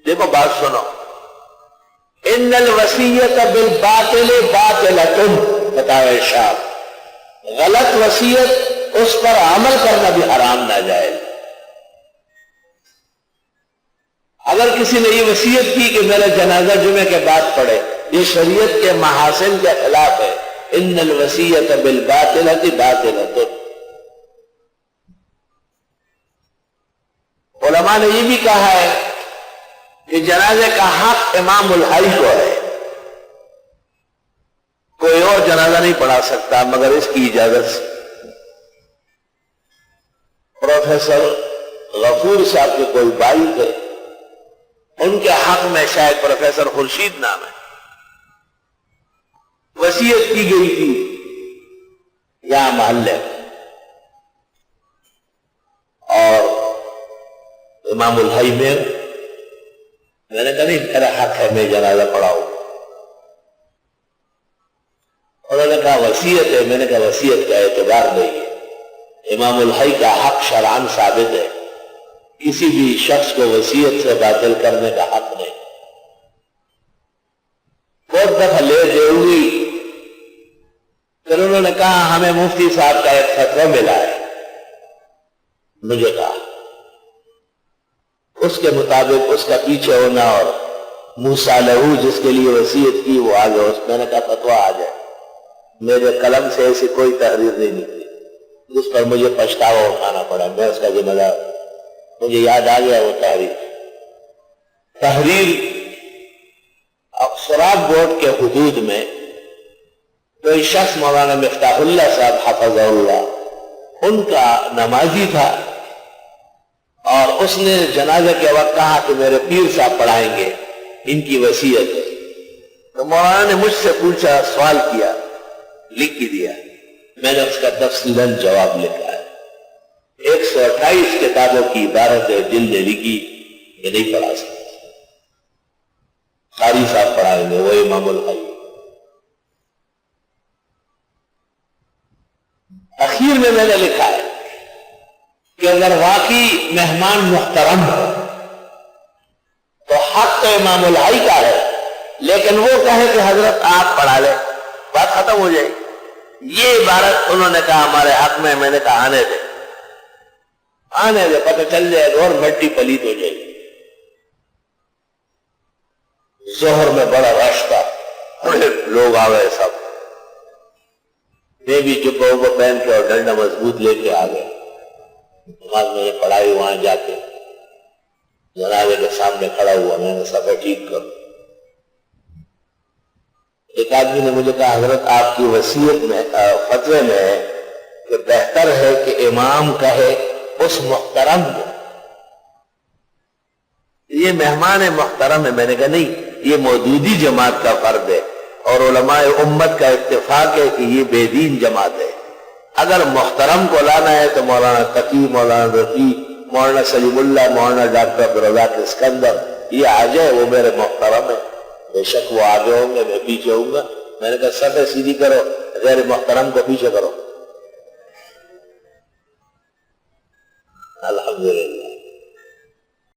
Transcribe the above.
دیکھو بات سنو، ان الوصیت بالباطل باطلۃ، بتاؤ ارشاد غلط وصیت اس پر عمل کرنا بھی حرام ناجائز۔ اگر کسی نے یہ وصیت کی کہ میرا جنازہ جمعے کے بعد پڑھے، یہ شریعت کے محاسن کے خلاف ہے۔ ان الوصیت بالباطلۃ باطلۃ۔ علماء نے یہ بھی کہا ہے کہ جنازے کا حق امام الحی کو ہے، کوئی اور جنازہ نہیں پڑھا سکتا مگر اس کی اجازت سے۔ پروفیسر غفور صاحب کے کوئی بھائی تھے، ان کے حق میں شاید پروفیسر خورشید نام ہے، وصیت کی گئی تھی یہاں محلے میں، اور امام الحی میں نے کہا نہیں میرا حق ہے میں جنازہ پڑھاؤں۔ انہوں نے کہا وصیت ہے، میں نے کہا وصیت کا اعتبار نہیں ہے، امام الحی کا حق شرعاً ثابت ہے، کسی بھی شخص کو وصیت سے باطل کرنے کا حق نہیں۔ بہت دفعہ لے دے ہوئی، پھر انہوں نے کہا ہمیں مفتی صاحب کا ایک فتویٰ ملا ہے، مجھے کہا اس کے مطابق اس کا پیچھے ہونا اور موسیٰ لہو جس کے لیے وصیت کی وہ آگے، اس میں نے کہا فتویٰ آ جائے، میرے قلم سے ایسی کوئی تحریر نہیں نکلی جس پر مجھے پچھتاوا اٹھانا پڑا، میں اس کا ذمہ دار۔ مجھے یاد آ گیا وہ تحریر سراب بورڈ کے حدود میں کوئی شخص مولانا مفتاح اللہ صاحب حفظہ اللہ، ان کا نمازی تھا، اور اس نے جنازے کے وقت کہا کہ میرے پیر صاحب پڑھائیں گے، ان کی وصیت ہے۔ تو مولانا نے مجھ سے پوچھا، سوال کیا، لکھ کے دیا، میں نے اس کا تفصیلاً جواب لکھا ہے۔ 128 کتابوں کی عبارتیں دل نے لکھی، یہ نہیں پڑھا سکتا، قاری صاحب پڑھائیں گے، وہ امام الحی۔ اخیر میں نے لکھا ہے کہ اگر واقعی مہمان محترم ہو تو حق تو امام الحی کا ہے، لیکن وہ کہے کہ حضرت آپ پڑھا لیں، بات ختم ہو جائے۔ یہ عبارت انہوں نے کہا ہمارے حق میں نے کہا آنے دے، پتہ چل جائے گا اور مٹی پلیت ہو جائے گی۔ ظہر میں بڑا رش تھا، لوگ آ گئے سب، میں بھی جبہ پہن کے اور ڈنڈا مضبوط لے کے آ گئے، نماز میں نے پڑھائی، وہاں جا کے جنازے کے سامنے کھڑا ہوا، میں نے صفحہ ٹھیک کر۔ ایک آدمی نے مجھے کہا حضرت آپ کی وصیت میں فتوے میں ہے کہ بہتر ہے کہ امام کہے اس محترم کو، یہ مہمان محترم ہے۔ میں نے کہا نہیں، یہ مودودی جماعت کا فرد ہے، اور علماء امت کا اتفاق ہے کہ یہ بے دین جماعت ہے۔ اگر محترم کو لانا ہے تو مولانا تقی، مولانا رفیع، مولانا سلیم اللہ، مولانا ڈاکٹر عبدالرزاق اسکندر، یہ آ جائے، وہ میرے محترم ہے، بے شک وہ آگے ہوں گے، میں پیچھے ہوں گا۔ میں نے کہا صفحہ سیدھی کرو، غیر محترم کو پیچھے کرو۔ الحمدللہ۔